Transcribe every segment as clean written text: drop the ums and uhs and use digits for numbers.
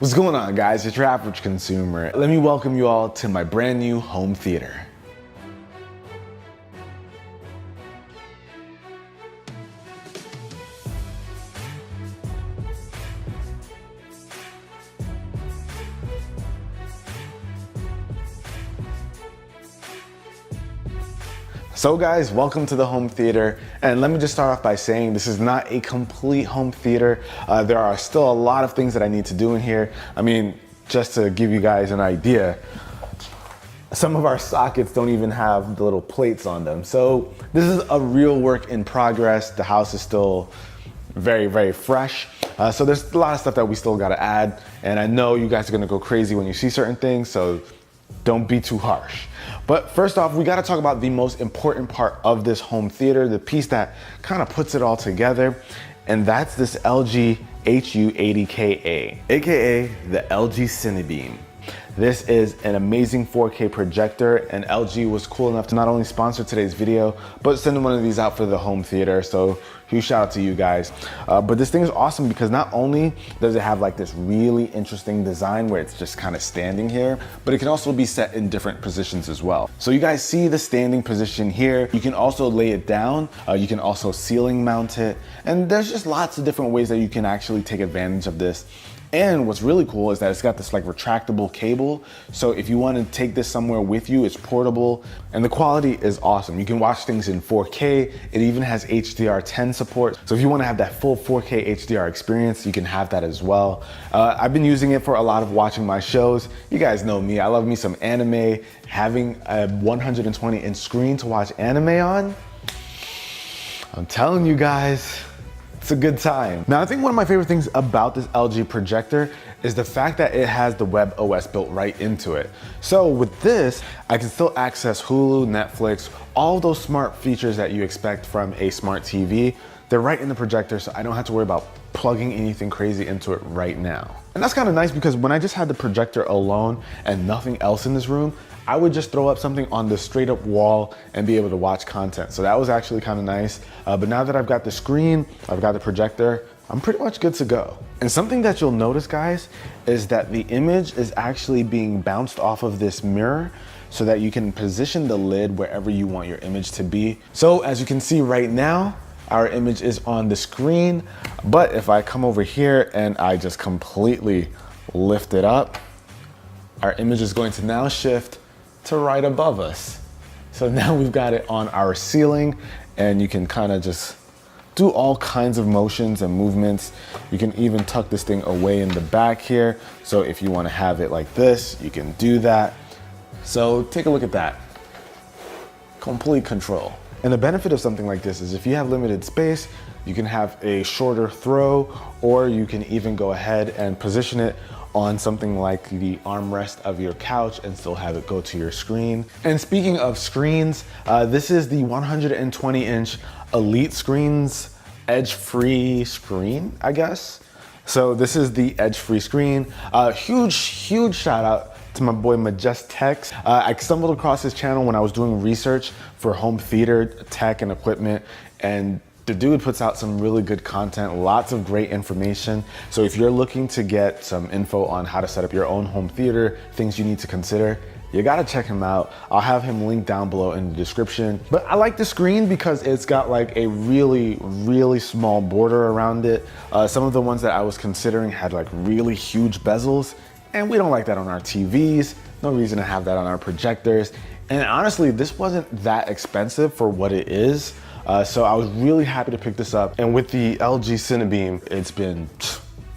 What's going on, guys? It's your average consumer. Let me welcome you all to my brand new home theater. So guys, welcome to the home theater. And let me just start off by saying this is not a complete home theater. There are still a lot of things that I need to do in here. I mean, just to give you guys an idea, some of our sockets don't even have the little plates on them. So this is a real work in progress. The house is still very, very fresh. So there's a lot of stuff that we still gotta add. And I know you guys are gonna go crazy when you see certain things, so don't be too harsh. But first off, we gotta talk about the most important part of this home theater, the piece that kind of puts it all together, and that's this LG HU80KA, AKA the LG Cinebeam. This is an amazing 4K projector, and LG was cool enough to not only sponsor today's video, but send one of these out for the home theater. So huge shout out to you guys. But this thing is awesome because not only does it have like this really interesting design where it's just kind of standing here, but it can also be set in different positions as well. So you guys see the standing position here. You can also lay it down. You can also ceiling mount it. And there's just lots of different ways that you can actually take advantage of this. And what's really cool is that it's got this like retractable cable. So if you want to take this somewhere with you, it's portable, and the quality is awesome. You can watch things in 4K. It even has HDR10 support. So if you want to have that full 4K HDR experience, you can have that as well. I've been using it for a lot of watching my shows. You guys know me, I love me some anime. Having a 120-inch screen to watch anime on, I'm telling you guys, it's a good time. Now, I think one of my favorite things about this LG projector is the fact that it has the web OS built right into it. So with this, I can still access Hulu, Netflix, all those smart features that you expect from a smart TV. They're right in the projector, so I don't have to worry about plugging anything crazy into it right now. And that's kind of nice because when I just had the projector alone and nothing else in this room, I would just throw up something on the straight up wall and be able to watch content. So that was actually kind of nice. But now that I've got the screen, I've got the projector, I'm pretty much good to go. And something that you'll notice, guys, is that the image is actually being bounced off of this mirror so that you can position the lid wherever you want your image to be. So as you can see right now, our image is on the screen, but if I come over here and I just completely lift it up, our image is going to now shift to right above us. So now we've got it on our ceiling, and you can kind of just do all kinds of motions and movements. You can even tuck this thing away in the back here. So if you want to have it like this, you can do that. So take a look at that. Complete control. And the benefit of something like this is if you have limited space, you can have a shorter throw, or you can even go ahead and position it on something like the armrest of your couch and still have it go to your screen. And speaking of screens, this is the 120-inch Elite Screens edge-free screen, I guess. So this is the edge-free screen. Huge shout out to my boy Majestek's. I stumbled across his channel when I was doing research for home theater tech and equipment, and the dude puts out some really good content, lots of great information. So if you're looking to get some info on how to set up your own home theater, things you need to consider, you gotta check him out. I'll have him linked down below in the description. But I like the screen because it's got like a really small border around it. Some of the ones that I was considering had like really huge bezels, and we don't like that on our TVs. No reason to have that on our projectors. And honestly, this wasn't that expensive for what it is. So I was really happy to pick this up. And with the LG Cinebeam, it's been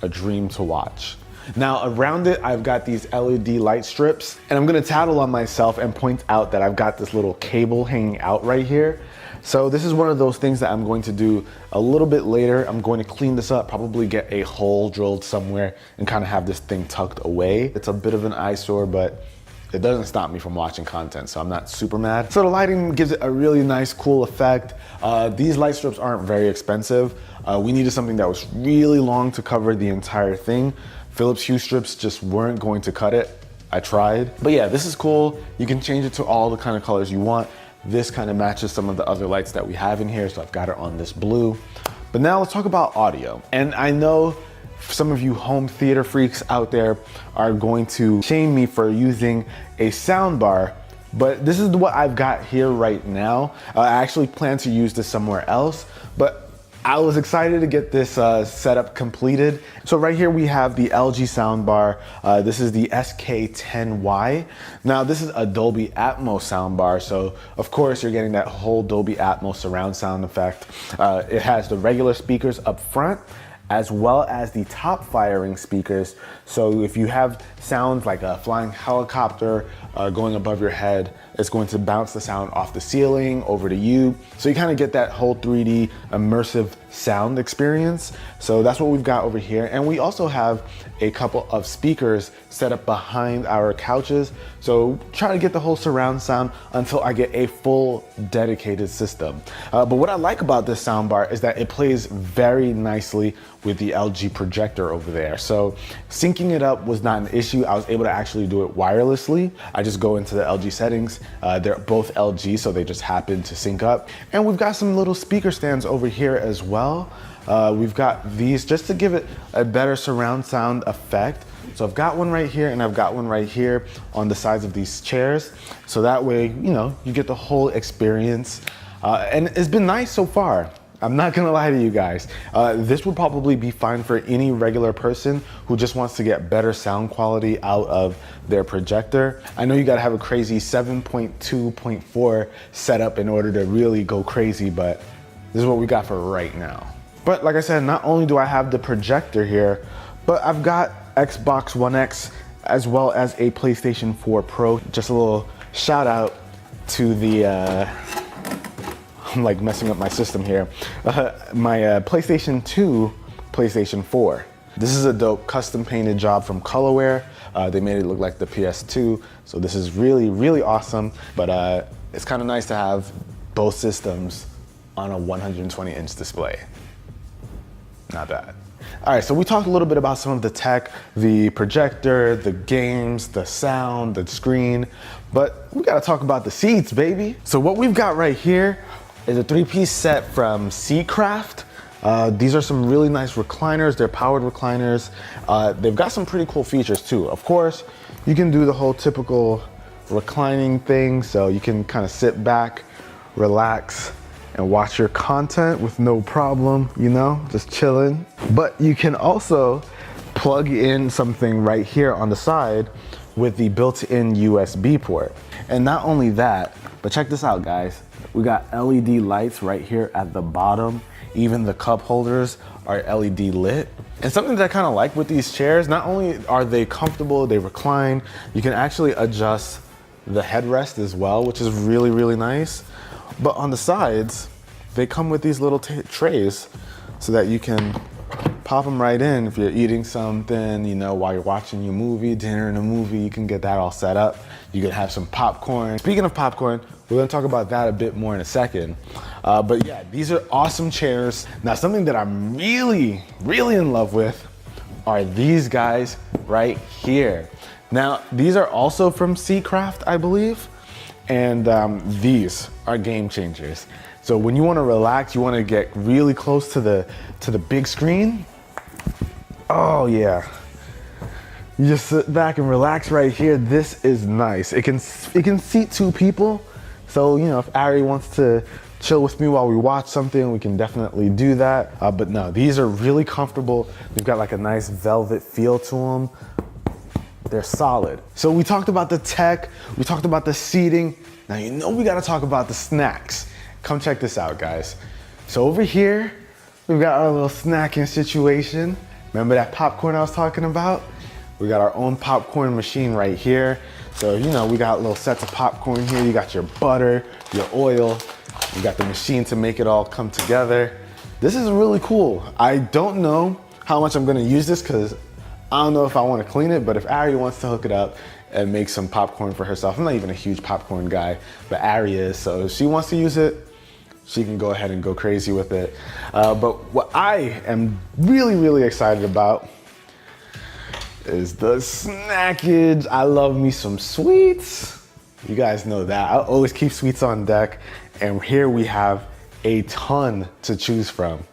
a dream to watch. Now around it, I've got these LED light strips, and I'm gonna tattle on myself and point out that I've got this little cable hanging out right here. So this is one of those things that I'm going to do a little bit later. I'm going to clean this up, probably get a hole drilled somewhere and kind of have this thing tucked away. It's a bit of an eyesore, but it doesn't stop me from watching content, so I'm not super mad. So the lighting gives it a really nice, cool effect. These light strips aren't very expensive. We needed something that was really long to cover the entire thing. Philips Hue strips just weren't going to cut it. I tried, but yeah, this is cool. You can change it to all the kind of colors you want. This kind of matches some of the other lights that we have in here, so I've got it on this blue. But now let's talk about audio. And I know some of you home theater freaks out there are going to shame me for using a sound bar, but this is what I've got here right now. I actually plan to use this somewhere else, but I was excited to get this setup completed. So right here we have the LG soundbar. This is the SK10Y. Now this is a Dolby Atmos soundbar, so of course you're getting that whole Dolby Atmos surround sound effect. It has the regular speakers up front, as well as the top firing speakers. So if you have sounds like a flying helicopter going above your head, it's going to bounce the sound off the ceiling over to you. So you kind of get that whole 3D immersive sound experience. So that's what we've got over here. And we also have a couple of speakers set up behind our couches. So try to get the whole surround sound until I get a full dedicated system. But what I like about this soundbar is that it plays very nicely with the LG projector over there. So syncing it up was not an issue. I was able to actually do it wirelessly. I just go into the LG settings. They're both LG, so they just happen to sync up. And we've got some little speaker stands over here as well. We've got these just to give it a better surround sound effect. So I've got one right here and I've got one right here on the sides of these chairs. So that way, you know, you get the whole experience. And it's been nice so far. I'm not gonna lie to you guys. This would probably be fine for any regular person who just wants to get better sound quality out of their projector. I know you gotta have a crazy 7.2.4 setup in order to really go crazy, but this is what we got for right now. But like I said, not only do I have the projector here, but I've got Xbox One X as well as a PlayStation 4 Pro. Just a little shout out to the, I'm like messing up my system here. My PlayStation 2, PlayStation 4. This is a dope custom painted job from Colorware. They made it look like the PS2. So this is really, really awesome. But it's kind of nice to have both systems on a 120-inch display. Not bad. All right, so we talked a little bit about some of the tech, the projector, the games, the sound, the screen, but we gotta talk about the seats, baby. So what we've got right here is a 3-piece set from Seatcraft. These are some really nice recliners. They're powered recliners. They've got some pretty cool features too. Of course, you can do the whole typical reclining thing, so you can kind of sit back, relax, and watch your content with no problem, you know, just chilling. But you can also plug in something right here on the side with the built-in USB port. And not only that, but check this out, guys. We got LED lights right here at the bottom. Even the cup holders are LED lit. And something that I kind of like with these chairs, not only are they comfortable, they recline, you can actually adjust the headrest as well, which is really, really nice. But on the sides, they come with these little trays so that you can pop them right in if you're eating something, you know, while you're watching your movie, dinner in a movie, you can get that all set up. You can have some popcorn. Speaking of popcorn, we're gonna talk about that a bit more in a second. But yeah, these are awesome chairs. Now, something that I'm really, really in love with are these guys right here. Now, these are also from Seatcraft, I believe. And these are game changers. So when you want to relax, you want to get really close to the big screen. Oh yeah, you just sit back and relax right here. This is nice. It can seat 2 people. So you know, if Ari wants to chill with me while we watch something, we can definitely do that. But no, these are really comfortable. They've got like a nice velvet feel to them. They're solid. So we talked about the tech, we talked about the seating. Now you know we gotta talk about the snacks. Come check this out, guys. So over here, we've got our little snacking situation. Remember that popcorn I was talking about? We got our own popcorn machine right here. So you know, we got little sets of popcorn here. You got your butter, your oil, you got the machine to make it all come together. This is really cool. I don't know how much I'm gonna use this because I don't know if I want to clean it, but if Ari wants to hook it up and make some popcorn for herself, I'm not even a huge popcorn guy, but Ari is, so if she wants to use it, she can go ahead and go crazy with it. But what I am really, really excited about is the snackage. I love me some sweets. You guys know that. I always keep sweets on deck, and here we have a ton to choose from.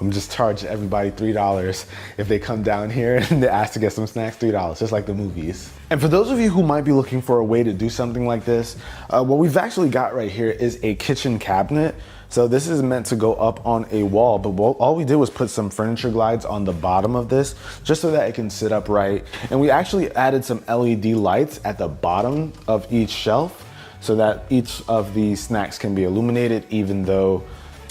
I'm just charging everybody $3 if they come down here and they ask to get some snacks, $3, just like the movies. And for those of you who might be looking for a way to do something like this, what we've actually got right here is a kitchen cabinet. So this is meant to go up on a wall, but all we did was put some furniture glides on the bottom of this just so that it can sit upright. And we actually added some LED lights at the bottom of each shelf so that each of the snacks can be illuminated even though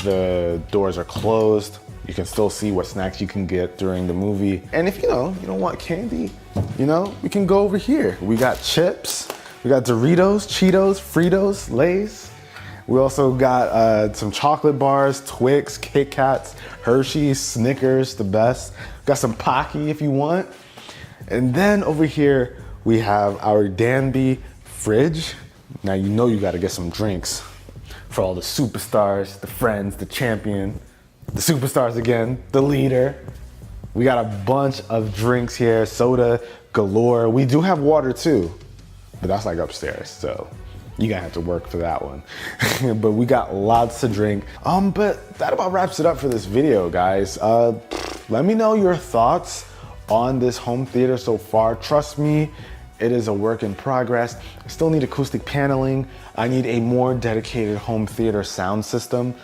the doors are closed. You can still see what snacks you can get during the movie. And if you don't want candy, we can go over here. We got chips, we got Doritos, Cheetos, Fritos, Lay's. We also got some chocolate bars, Twix, Kit Kats, Hershey's, Snickers, the best. Got some Pocky if you want. And then over here, we have our Danby fridge. Now you gotta get some drinks for all the superstars, the friends, the champion, the superstars again, the leader. We got a bunch of drinks here, soda galore. We do have water too, but that's like upstairs, so you're gonna have to work for that one. But we got lots to drink. But that about wraps it up for this video, guys. Let me know your thoughts on this home theater so far. Trust me, it is a work in progress. I still need acoustic paneling. I need a more dedicated home theater sound system.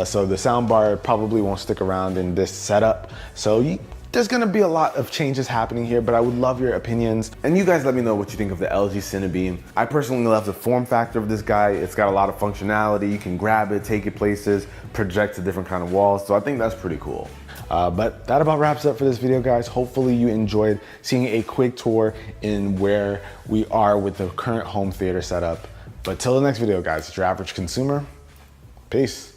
So the sound bar probably won't stick around in this setup. So there's gonna be a lot of changes happening here, but I would love your opinions. And you guys let me know what you think of the LG Cinebeam. I personally love the form factor of this guy. It's got a lot of functionality. You can grab it, take it places, project to different kind of walls. So I think that's pretty cool. But that about wraps up for this video, guys. Hopefully you enjoyed seeing a quick tour in where we are with the current home theater setup. But till the next video, guys, it's your average consumer. Peace.